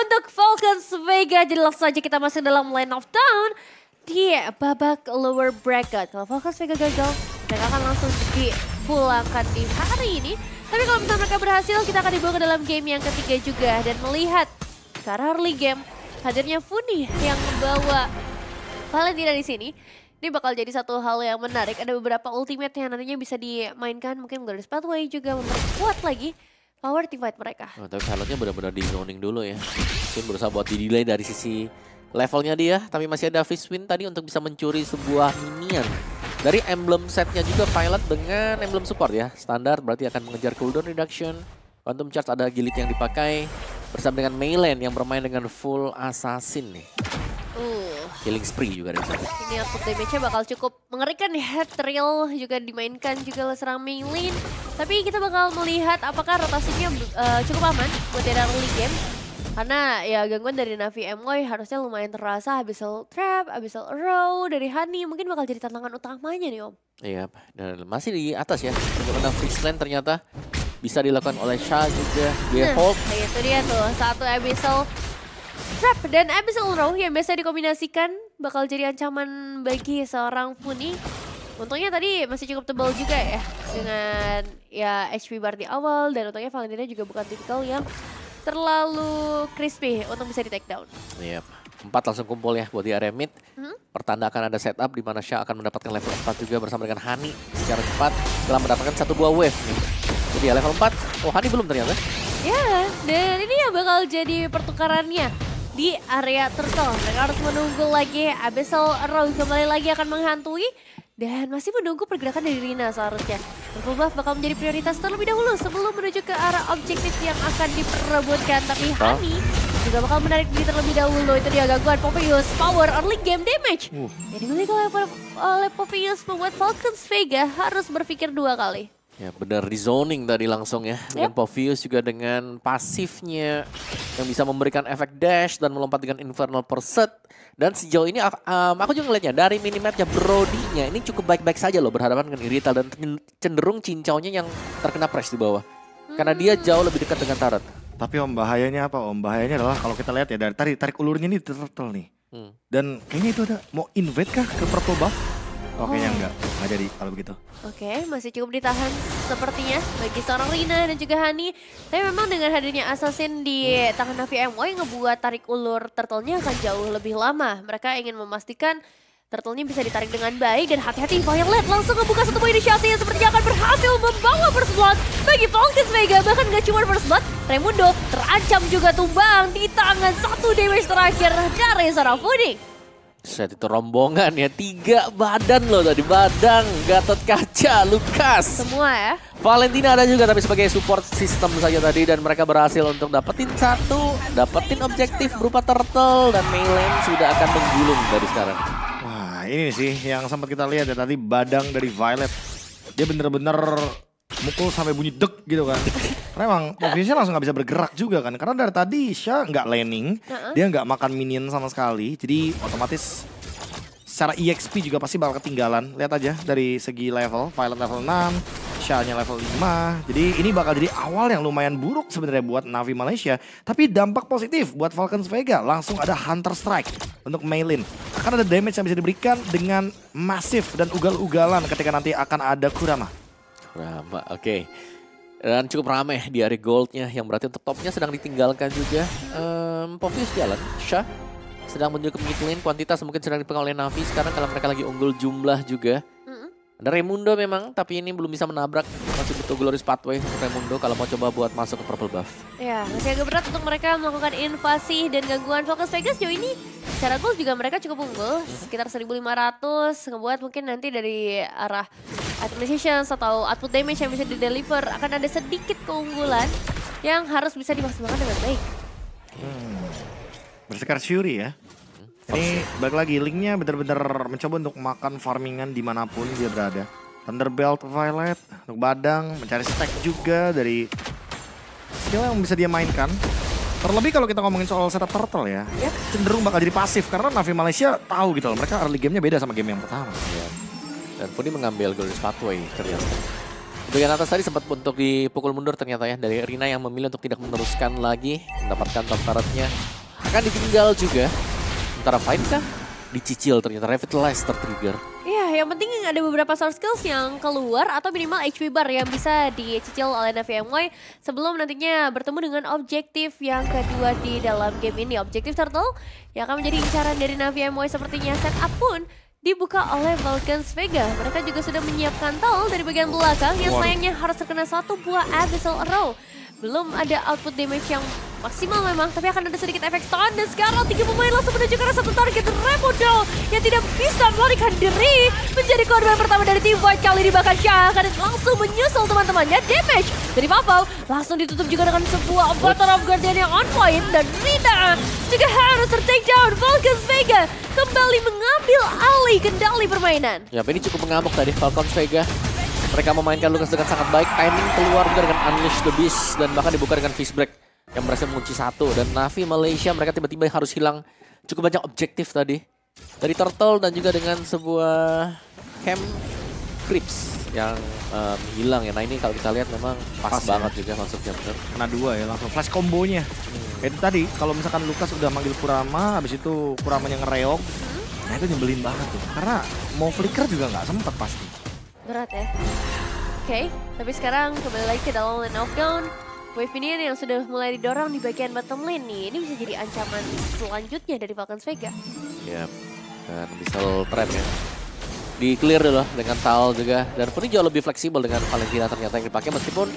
untuk Falcons Vega. Jadi langsung saja kita masuk dalam line of town di babak lower bracket. Kalau Falcons Vega gagal, mereka akan langsung dipulangkan di hari ini. Tapi kalau misalnya mereka berhasil, kita akan dibawa ke dalam game yang ketiga juga. Dan melihat ke arah early game, hadirnya Funi yang membawa Valentina di sini. Ini bakal jadi satu hal yang menarik. Ada beberapa ultimate yang nantinya bisa dimainkan. Mungkin Glorious Pathway juga memperkuat lagi power teamfight mereka. Oh, tapi Charlotte-nya benar-benar di zoning dulu ya. Mungkin berusaha buat di-delay dari sisi levelnya dia. Tapi masih ada Fishwind tadi untuk bisa mencuri sebuah minion. Dari emblem setnya juga Violet dengan emblem support ya. Standar berarti akan mengejar cooldown reduction. Quantum Charge ada gilid yang dipakai. Bersama dengan Maylen yang bermain dengan full assassin nih. Killing spree juga dari sana. Ini output damage-nya bakal cukup mengerikan ya. Thrill juga dimainkan juga serang Maylen. Tapi kita bakal melihat apakah rotasinya cukup aman buat dalam early game. Karena ya gangguan dari Navi MY harusnya lumayan terasa. Abyssal Trap, Abyssal Arrow dari Honey mungkin bakal jadi tantangan utamanya nih Om. Iya, dan masih di atas ya. Bagaimana Friesland ternyata bisa dilakukan oleh Shah juga. Dia hold. Itu dia tuh, satu Abyssal Trap dan Abyssal Arrow yang biasa dikombinasikan bakal jadi ancaman bagi seorang Funi. Untungnya tadi masih cukup tebal juga ya dengan ya HP bar di awal dan untungnya Valentina juga bukan tipikal yang terlalu crispy untuk bisa di take down. Iya, 4 langsung kumpul ya buat di area mid. Pertanda akan ada setup di mana Shah akan mendapatkan level 4 juga bersama dengan Honey secara cepat setelah mendapatkan satu buah wave nih. Jadi ya level 4, oh Honey belum ternyata. Ya, dan ini yang bakal jadi pertukarannya di area turtle. Mereka harus menunggu lagi Abyssal Arrow kembali lagi akan menghantui. Dan masih menunggu pergerakan dari Rina seharusnya. Purple Buff bakal menjadi prioritas terlebih dahulu sebelum menuju ke arah objektif yang akan diperebutkan. Tapi Honey juga bakal menarik diri terlebih dahulu. Itu dia gangguan Popeyes power early game damage. Yang dimiliki oleh Popeyes membuat Falcons Vega harus berpikir dua kali. Ya benar di zoning tadi langsung ya. Dengan Popeyes juga dengan pasifnya yang bisa memberikan efek dash dan melompat dengan Infernal Pursuit. Dan sejauh ini aku juga ngeliatnya dari minimapnya Brody-nya ini cukup baik-baik saja loh berhadapan dengan Irithel dan cenderung cincaunya yang terkena press di bawah. Karena dia jauh lebih dekat dengan Turret. Tapi Om bahayanya apa Om? Bahayanya adalah kalau kita lihat ya dari tarik ulurnya nih turtle nih. Dan kayaknya itu ada mau invade kah ke Purple Buff? Oh kayaknya enggak jadi kalau begitu. Oke, masih cukup ditahan sepertinya bagi seorang Rina dan juga Honey. Tapi memang dengan hadirnya Assassin di tangan Navi MY ngebuat tarik ulur turtle-nya akan jauh lebih lama. Mereka ingin memastikan turtle-nya bisa ditarik dengan baik dan hati-hati Violet langsung ngebuka satu buah inisiasi yang sepertinya akan berhasil membawa First Blood bagi Falcons Vega. Bahkan gak cuma First Blood, Raimundo terancam juga tumbang di tangan satu damage terakhir dari seorang Funi. Set itu rombongan ya, 3 badan loh tadi, Badang, Gatot Kaca, Lukas. Semua ya. Valentina ada juga tapi sebagai support system saja tadi dan mereka berhasil untuk dapetin dapetin objektif berupa turtle dan Maylen sudah akan menggulung dari sekarang. Wah ini sih yang sempat kita lihat ya tadi Badang dari Violet. Dia bener-bener mukul sampai bunyi dek gitu kan. Karena emang Popeyesnya langsung gak bisa bergerak juga kan. Karena dari tadi Shah gak laning, dia gak makan minion sama sekali. Jadi otomatis secara EXP juga pasti bakal ketinggalan. Lihat aja dari segi level, Violet level 6, Shah-nya level 5. Jadi ini bakal jadi awal yang lumayan buruk sebenarnya buat Navi Malaysia. Tapi dampak positif buat Falcons Vega. Langsung ada Hunter Strike untuk Maylen. Akan ada damage yang bisa diberikan dengan masif dan ugal-ugalan ketika nanti akan ada Kurama. Oke. Dan cukup ramai di area goldnya yang berarti untuk topnya sedang ditinggalkan juga. Popeyes jalan, Shah sedang menuju ke mid lane, kuantitas mungkin sedang dipegang oleh Navi. Sekarang kalau mereka lagi unggul jumlah juga. Ada Raimundo memang, tapi ini belum bisa menabrak. Masih butuh Glorious Pathway untuk Raimundo kalau mau coba buat masuk ke Purple Buff. Ya, masih agak berat untuk mereka melakukan invasi dan gangguan Falcons Vega sejauh ini. Secara gold juga mereka cukup unggul, sekitar 1.500. Ngebuat mungkin nanti dari arah administration atau output damage yang bisa di-deliver akan ada sedikit keunggulan yang harus bisa dimaksimalkan dengan baik. Bersekar Fury ya. Ini balik lagi, linknya bener-bener mencoba untuk makan farmingan dimanapun dia berada. Thunderbelt Violet untuk Badang, mencari stack juga dari skill yang bisa dia mainkan. Terlebih kalau kita ngomongin soal setup turtle ya, cenderung bakal jadi pasif karena Navi Malaysia tahu gitu loh, mereka early game-nya beda sama game yang pertama. Dan Funi mengambil Glorious Pathway ternyata. Bagian atas tadi sempat untuk dipukul mundur ternyata ya dari Rina yang memilih untuk tidak meneruskan lagi mendapatkan top turret-nya. Akan ditinggal juga. Sementara Fight kah? Dicicil ternyata Revitalize tertrigger. Iya, yang penting ada beberapa source skills yang keluar atau minimal HP bar yang bisa dicicil oleh NaviMY sebelum nantinya bertemu dengan objektif yang kedua di dalam game ini. Objektif Turtle yang akan menjadi incaran dari NaviMY sepertinya setup pun dibuka oleh Falcons Vega. Mereka juga sudah menyiapkan tol dari bagian belakang yang sayangnya harus terkena satu buah Abyssal Arrow. Belum ada output damage yang maksimal memang, tapi akan ada sedikit efek stun. Dan sekarang 3 pemain langsung menuju ke arah satu target Remodo yang tidak bisa melarikan diri. Menjadi korban pertama dari tim White kali ini, bahkan Syah akan langsung menyusul teman-temannya. Damage dari Pavau langsung ditutup juga dengan sebuah Butter of Guardian yang on point. Dan Rina juga harus ter-take down. Falcons Vega kembali mengambil alih kendali permainan. Ya, ini cukup mengamuk tadi Falcons Vega. Mereka memainkan Lucas dengan sangat baik, timing keluar juga dengan Unleash the Beast dan bahkan dibuka dengan Fist Break yang berhasil mengunci satu. Dan Navi Malaysia mereka tiba-tiba harus hilang cukup banyak objektif tadi dari Turtle dan juga dengan sebuah Cam Crips yang hilang ya. Nah ini kalau kita lihat memang pas banget juga masuknya bener. Kena 2 ya langsung flash kombonya. Itu tadi kalau misalkan Lucas udah manggil Kurama, habis itu Kuramanya ngereok, nah itu nyebelin banget tuh. Karena mau flicker juga nggak sempet pasti. Berat ya. Oke, tapi sekarang kembali lagi ke dalam lane of down. Wave ini yang sudah mulai didorong di bagian bottom lane nih. Ini bisa jadi ancaman selanjutnya dari Falcons Vega. Ya, dan Abyssal Trap ya. Di clear dulu dengan Tal juga. Dan Puni jauh lebih fleksibel dengan Valentina ternyata yang dipakai. Meskipun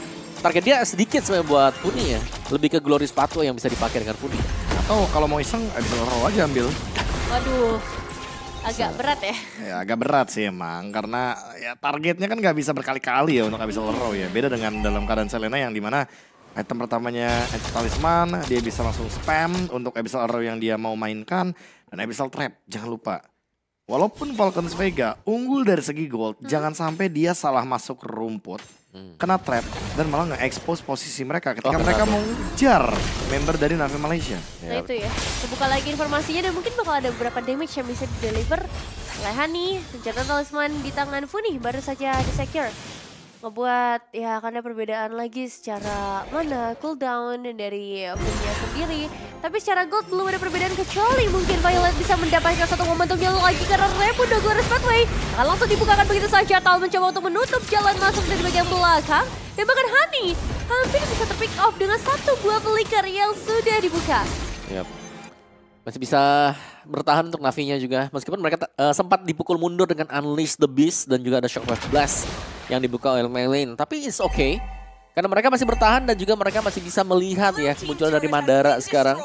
target dia sedikit sebenarnya buat Puni ya. Lebih ke Glorious Pathway yang bisa dipakai dengan Puni. Atau kalau mau iseng Abyssal Arrow aja ambil. Waduh. Agak berat ya? Ya agak berat sih emang, karena ya targetnya kan nggak bisa berkali-kali ya untuk Abyssal Arrow ya. Beda dengan dalam keadaan Selena yang dimana item pertamanya Edge Talisman, dia bisa langsung spam untuk Abyssal Arrow yang dia mau mainkan. Dan Abyssal Trap, jangan lupa. Walaupun Falcons Vega unggul dari segi gold, jangan sampai dia salah masuk rumput, kena trap, dan malah nge-expose posisi mereka ketika mereka mau ngejar member dari Navi Malaysia. Nah itu ya, terbuka lagi informasinya dan mungkin bakal ada beberapa damage yang bisa di-deliver oleh Hani. Senjata talisman di tangan Funi baru saja di-secure. Ngebuat ya akan ada perbedaan lagi secara mana cooldown dari Funi sendiri. Tapi secara gold belum ada perbedaan kecuali mungkin Violet bisa mendapatkan satu momentumnya lagi karena Remundo Glorious Pathway akan langsung dibukakan begitu saja. Tal mencoba untuk menutup jalan masuk dari bagian belakang. Dan bahkan Hani hampir bisa terpick off dengan satu buah flicker yang sudah dibuka. Yap. Masih bisa bertahan untuk Navinya juga. Meskipun mereka sempat dipukul mundur dengan Unleash the Beast dan juga ada Shockwave Blast yang dibuka oleh Maylin. Tapi it's okay. Karena mereka masih bertahan dan juga mereka masih bisa melihat ya kemunculan dari Madara sekarang.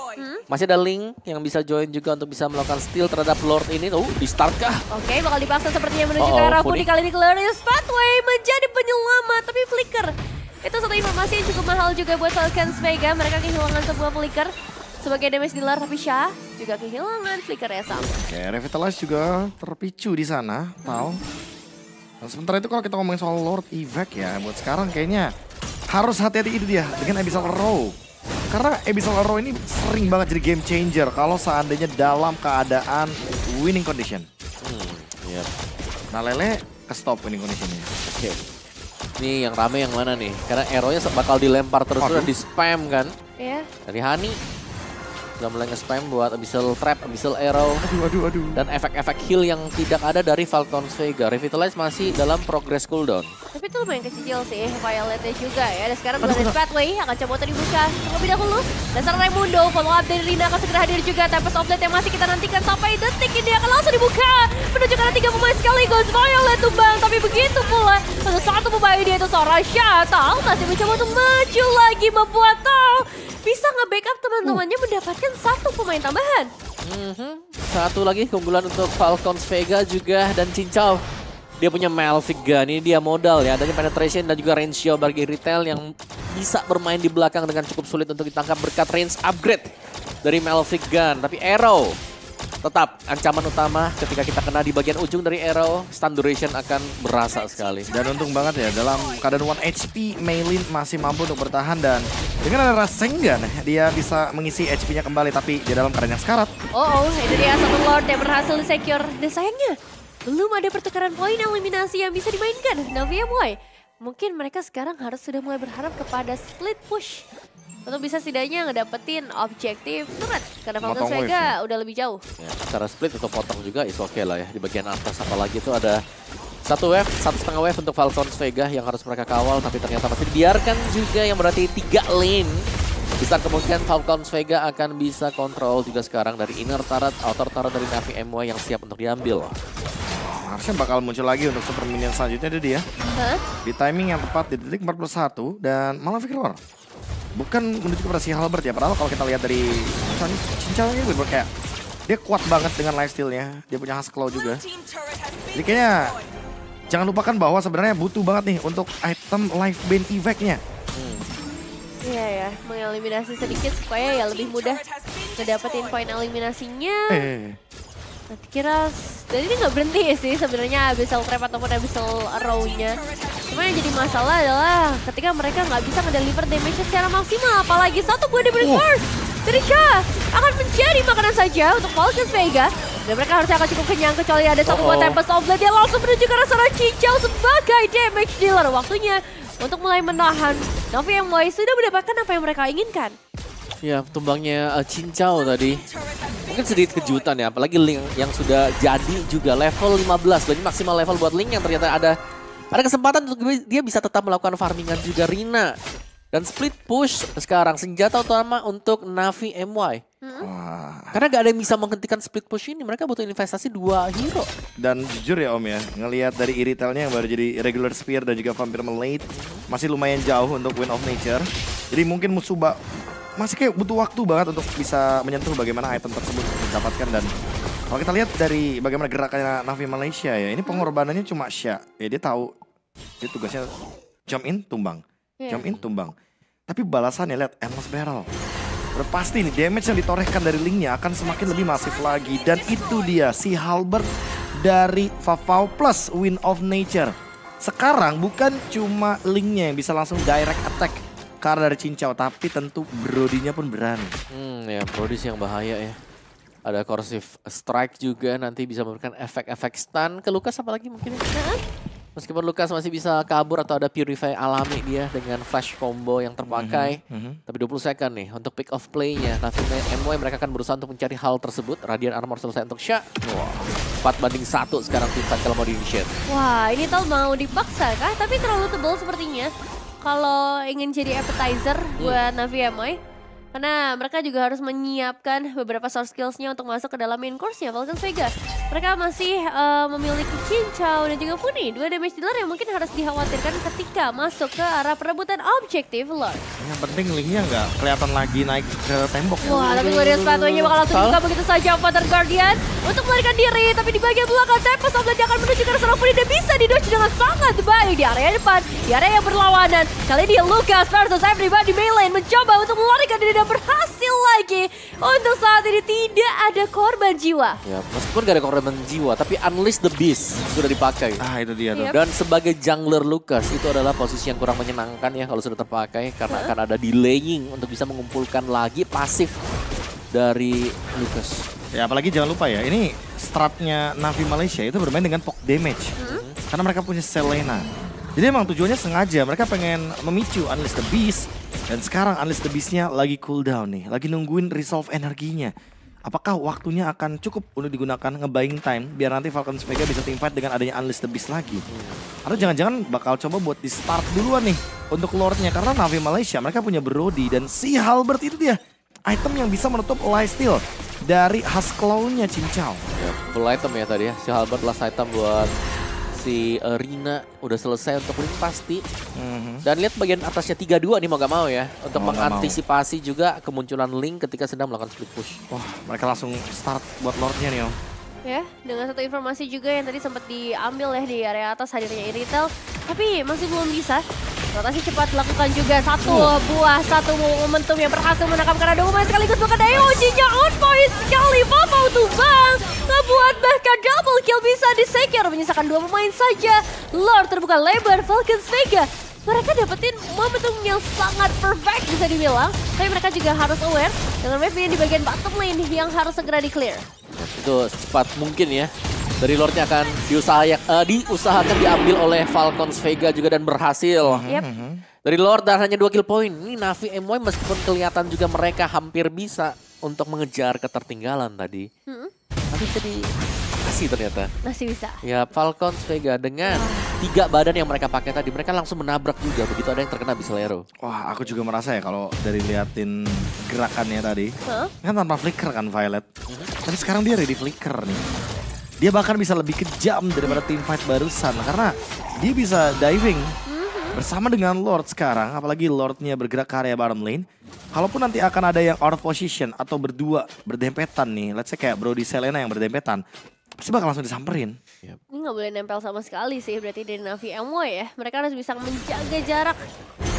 Masih ada Link yang bisa join juga untuk bisa melakukan steal terhadap Lord ini. Di start kah? Oke, bakal dipaksa sepertinya menuju ke arah Funi. Kali ini Glorious Pathway menjadi penyelamat. Tapi flicker, itu satu informasi yang cukup mahal juga buat Falcons Vega. Mereka kehilangan sebuah flicker sebagai damage dealer, tapi Syah juga kehilangan flicker ya sama. Oke, Revitalize juga terpicu di sana, Tal. Dan sementara itu kalau kita ngomongin soal Lord Evac ya, buat sekarang kayaknya harus hati-hati itu dia dengan Abyssal Arrow. Karena Abyssal Arrow ini sering banget jadi game changer kalau seandainya dalam keadaan winning condition. Yep. Nah Lele ke stop winning conditionnya. Oke. Ini yang rame yang mana nih? Karena arrow-nya bakal dilempar terus dan di spam kan. Iya. Dari Hani. Sudah mulai nge-spam buat Abyssal Trap, Abyssal Arrow. Aduh. Dan efek-efek heal yang tidak ada dari Falcons Vega. Revitalize masih dalam progress cooldown. Tapi itu lumayan kecil sih Violetnya juga ya. Dan sekarang Glorious Pathway akan coba untuk dibuka terlebih dahulu. Dasar Raimundo, follow up dari Rina akan segera hadir juga. Tempest of Death yang masih kita nantikan sampai detik ini akan langsung dibuka. Menuju ke arah 3 pemain sekaligus. Violet tumbang, tapi begitu pula untuk satu pemain dia itu seorang Shatal. Masih mencoba untuk maju lagi membuat Tal bisa nge-backup teman-temannya mendapatkan satu pemain tambahan. Satu lagi keunggulan untuk Falcons Vega juga dan Cincau. Dia punya Malphite Gun, ini dia modal ya. Adanya penetration dan juga range show bagi retail yang bisa bermain di belakang dengan cukup sulit untuk ditangkap berkat range upgrade dari Malphite Gun. Tapi Arrow tetap ancaman utama ketika kita kena di bagian ujung dari Arrow, stun duration akan berasa sekali. Dan untung banget ya dalam keadaan 1 HP, Maylin masih mampu untuk bertahan dan dengan ada Rasengan dia bisa mengisi HP-nya kembali tapi di dalam keadaan yang sekarat. Itu dia satu Lord yang berhasil di-secure. Dan sayangnya belum ada pertukaran poin eliminasi yang bisa dimainkan. Navi MY mungkin mereka sekarang harus sudah mulai berharap kepada split push. Untuk bisa setidaknya ngedapetin objektif turret. Karena Falcons Potong wave Vega udah lebih jauh. Ya, secara split atau potong juga is oke lah ya. Di bagian atas apalagi itu ada 1 wave, 1,5 wave untuk Falcons Vega yang harus mereka kawal. Tapi ternyata masih dibiarkan juga yang berarti 3 lane. Besar kemungkinan Falcons Vega akan bisa kontrol juga sekarang dari inner turret, outer turret dari Navi MY yang siap untuk diambil. Harusnya bakal muncul lagi untuk super minion selanjutnya dia dia. Di timing yang tepat di detik 41 dan malah Victor. Bukan menuju kepada si Halberd ya, padahal kalau kita lihat dari misalnya cincangnya bener kayak dia kuat banget dengan lifesteal-nya, dia punya Husk Claw juga. Jadi kayaknya jangan lupakan bahwa sebenarnya butuh banget nih untuk item life bane effect-nya. Iya ya, mengeliminasi sedikit supaya ya lebih mudah ngedapetin poin eliminasinya. Nanti kira, dan ini nggak berhenti sih sebenarnya Abyssal Trap ataupun Abyssal Arrow-nya. Cuma yang jadi masalah adalah ketika mereka nggak bisa ngedeliver damage secara maksimal. Apalagi satu buah damage burst dari Shah akan menjadi makanan saja untuk Falcons Vega. Dan mereka harusnya akan cukup kenyang kecuali ada satu buah Tempest of Blood. Dia langsung menuju ke arah cincau sebagai damage dealer. Waktunya untuk mulai menahan. Navi MY sudah mendapatkan apa yang mereka inginkan. Ya, tumbangnya cincau tadi. Mungkin sedikit kejutan ya, apalagi Link yang sudah jadi juga level 15. Jadi maksimal level buat Link yang ternyata ada kesempatan untuk dia bisa tetap melakukan farmingan juga Rina. Dan split push sekarang senjata utama untuk Navi MY. Karena gak ada yang bisa menghentikan split push ini, mereka butuh investasi 2 hero. Dan jujur ya Om ya, ngelihat dari Iritelnya yang baru jadi regular spear dan juga vampire malade masih lumayan jauh untuk Wind of Nature. Jadi mungkin musuh masih kayak butuh waktu banget untuk bisa menyentuh bagaimana item tersebut didapatkan. Dan kalau kita lihat dari bagaimana gerakannya Navi Malaysia ya, ini pengorbanannya cuma Shah. Ya dia tahu dia tugasnya jump in tumbang, jump in tumbang. Tapi balasannya lihat Endless Barrel. Udah pasti nih damage yang ditorehkan dari Link-nya akan semakin lebih masif lagi. Dan itu dia si Halberd dari Vavau plus Wind of Nature. Sekarang bukan cuma Link-nya yang bisa langsung direct attack karena dari cincau, tapi tentu Brody-nya pun berani. Ya Brody sih yang bahaya ya. Ada corrosive strike juga nanti bisa memberikan efek-efek stun ke Lucas apalagi mungkin. Meskipun Lucas masih bisa kabur atau ada purify alami dia dengan flash combo yang terpakai. Tapi 20 second nih untuk pick off play-nya. Navi MY mereka akan berusaha untuk mencari hal tersebut. Radiant Armor selesai untuk Shah. 4-1 sekarang tim Sun kalau mau di-initiate. Wah, ini tau mau dipaksa kah? Tapi terlalu tebal sepertinya. Kalau ingin jadi appetizer buat Navi MY. Karena mereka juga harus menyiapkan beberapa source skills-nya untuk masuk ke dalam main course-nya Falcons Vega. Mereka masih memiliki Cincau dan juga Funi, 2 damage dealer yang mungkin harus dikhawatirkan ketika masuk ke arah perebutan objektif Lord. Yang penting Link-nya nggak kelihatan lagi naik ke tembok. Wah, tapi Glorious sepatunya bakal langsung buka begitu saja Father Guardian untuk melarikan diri. Tapi di bagian belakang Tempest of Blood akan menuju ke arah seorang Funi dan bisa didodge dengan sangat baik di area depan, di area yang berlawanan. Kali ini Lucas versus everybody melee mencoba untuk melarikan diri dan berhasil lagi. Untuk saat ini tidak ada korban jiwa. Ya, meskipun gak ada korban jiwa, tapi Unleash the Beast sudah dipakai. Itu dia tuh. Dan sebagai jungler Lucas itu adalah posisi yang kurang menyenangkan ya kalau sudah terpakai. Karena akan ada delaying untuk bisa mengumpulkan lagi pasif dari Lucas. Ya apalagi jangan lupa ya, ini stratnya Navi Malaysia itu bermain dengan poke damage. Karena mereka punya Selena. Jadi emang tujuannya sengaja, mereka pengen memicu Unleash the Beast. Dan sekarang Unleash the Beast-nya lagi cooldown nih, lagi nungguin resolve energinya. Apakah waktunya akan cukup untuk digunakan nge-buying time biar nanti Falcons Vega bisa teamfight dengan adanya Unleash the Beast lagi? Atau jangan-jangan bakal coba buat di start duluan nih untuk Lord-nya. Karena Navi Malaysia mereka punya Brody dan si Halberd itu dia. Item yang bisa menutup lifesteal dari Husk Claw-nya Cincau. Ya, full item ya tadi ya, si Halberd last item buat si Rina udah selesai untuk Link pasti. Dan lihat bagian atasnya 3-2 nih mau gak mau ya. Untuk mengantisipasi juga kemunculan Link ketika sedang melakukan split push. Wah mereka langsung start buat Lord-nya nih Om. Ya, dengan satu informasi juga yang tadi sempat diambil ya di area atas hadirnya Iritel. Tapi masih belum bisa. Rotasi cepat dilakukan juga satu momentum yang berhasil menangkap karena dua pemain sekaligus bahkan Dayoji-nya on point sekali. Mau tumbang, ngebuat bahkan double kill bisa di-secure. Menyisakan 2 pemain saja. Lord terbuka lebar Falcons Vega. Mereka dapetin momentum yang sangat perfect bisa dibilang. Tapi mereka juga harus aware dengan wave di bagian bottom lane yang harus segera di-clear. Itu cepat mungkin ya. Dari Lordnya akan diusahakan diambil oleh Falcons Vega juga dan berhasil. Yep. Dari Lord dan hanya 2 kill point. Ini Navi MY meskipun kelihatan juga mereka hampir bisa untuk mengejar ketertinggalan tadi. Tapi bisa dikasih ternyata. Masih bisa. Ya Falcons Vega dengan 3 badan yang mereka pakai tadi. Mereka langsung menabrak juga begitu ada yang terkena Bislero. Wah, aku juga merasa ya kalau dari liatin gerakannya tadi. Kan tanpa flicker kan Violet. Tapi sekarang dia ready flicker nih. Dia bahkan bisa lebih kejam daripada team fight barusan. Karena dia bisa diving bersama dengan Lord sekarang. Apalagi Lordnya bergerak ke area bottom lane. Kalaupun nanti akan ada yang out of position atau berdua berdempetan nih. Let's say kayak Brody Selena yang berdempetan. Pasti bakal langsung disamperin. Ini nggak boleh nempel sama sekali sih berarti dari Navi MY ya. Mereka harus bisa menjaga jarak.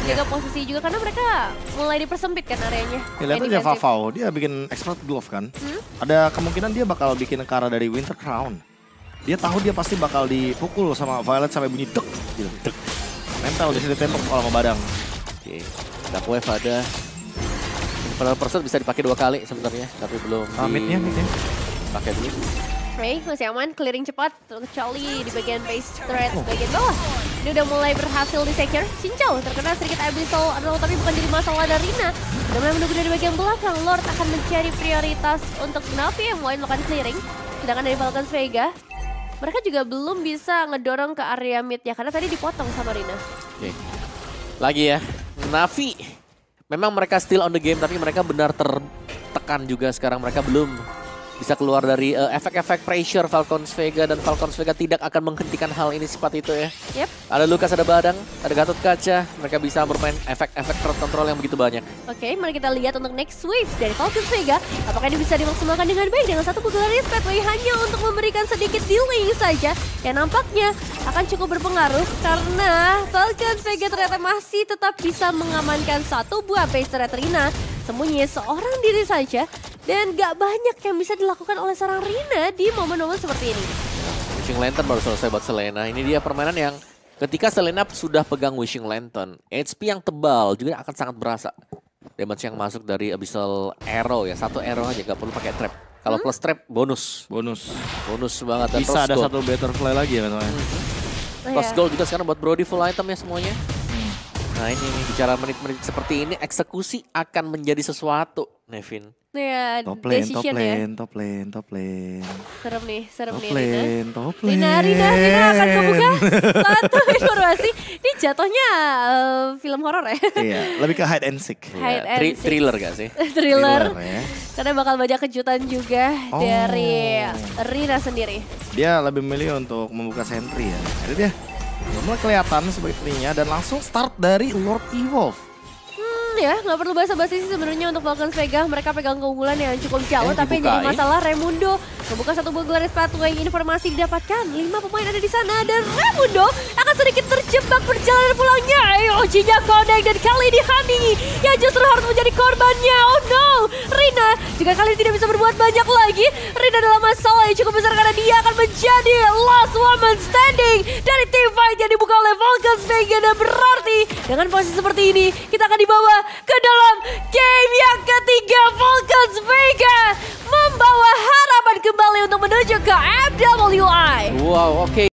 Jaga posisi juga karena mereka mulai dipersempit kan areanya. Ya, lihat aja Vavau, dia bikin expert glove kan. Ada kemungkinan dia bakal bikin Kara dari Winter Crown. Dia tahu dia pasti bakal dipukul sama Violet sampai bunyi dek gitu. Dek. Nempel di sini tembok kalau mau badang. Oke, dark wave ada. Infernal Pursuit bisa dipakai 2 kali sebenarnya, tapi belum Mitnya. pakai dulu. Ray masih aman, clearing cepat kecuali di bagian base turret bagian bawah. Ini udah mulai berhasil di secure. Cincau terkena sedikit abyssal adalah tapi bukan jadi masalah dari Rina. Udah mulai menunggu dari bagian belakang. Lord akan mencari prioritas untuk Navi MY melakukan clearing. Sedangkan dari Falcons Vega, mereka juga belum bisa ngedorong ke area mid ya karena tadi dipotong sama Rina. Oke. Lagi ya, Navi. Memang mereka still on the game tapi mereka benar tertekan juga sekarang. Mereka belum bisa keluar dari efek-efek pressure Falcons Vega dan Falcons Vega tidak akan menghentikan hal ini sifat itu ya. Yep. Ada Lukas, ada Badang, ada Gatot Kaca. Mereka bisa bermain efek-efek crowd control yang begitu banyak. Oke, mari kita lihat untuk next wave dari Falcons Vega. Apakah ini bisa dimaksimalkan dengan baik dengan satu pukulan respect hanya untuk memberikan sedikit delay saja. Yang nampaknya akan cukup berpengaruh karena Falcons Vega ternyata masih tetap bisa mengamankan satu buah base turret Rina. Sembunyi seorang diri saja. Dan gak banyak yang bisa dilakukan oleh seorang Rina di momen-momen seperti ini. Wishing Lantern baru selesai buat Selena. Ini dia permainan yang ketika Selena sudah pegang Wishing Lantern, HP yang tebal juga akan sangat berasa. Damage yang masuk dari Abyssal Arrow ya, 1 arrow aja gak perlu pakai trap. Kalau plus trap bonus. Bonus banget. Dan bisa ada satu butterfly lagi ya teman-teman. Plus gold juga sekarang buat Brody full item ya semuanya. Nah ini bicara menit-menit seperti ini eksekusi akan menjadi sesuatu, Nevin. Ya, top lane. Serem nih Top lane. Rina akan kebuka satu informasi. Ini jatuhnya film horor ya? Iya, lebih ke hide and seek. Thriller gak sih? Thriller ya. Karena bakal banyak kejutan juga dari Rina sendiri. Dia lebih memilih untuk membuka sentry ya. Jadi dia mulai kelihatan sepertinya dan langsung start dari Lord Evolve. Ya, nggak perlu basa-basi sih sebenarnya untuk Falcons Vega. Mereka pegang keunggulan yang cukup jauh, tapi yang jadi masalah Raimundo membuka satu buah gelar pathway. Informasi didapatkan 5 pemain ada di sana dan Raimundo akan sedikit terjebak perjalanan pulangnya. Ujinya connect dan kali ini Hani yang justru harus menjadi korbannya. Oh no, Rina juga kali ini tidak bisa berbuat banyak lagi. Rina dalam masalah yang cukup besar karena dia akan menjadi last woman standing dari team fight yang dibuka oleh Falcons Vega. Dan berarti dengan posisi seperti ini kita akan dibawa ke dalam game yang ketiga. Falcons Vega membawa harapan kembali untuk menuju ke FWI. Wow, oke.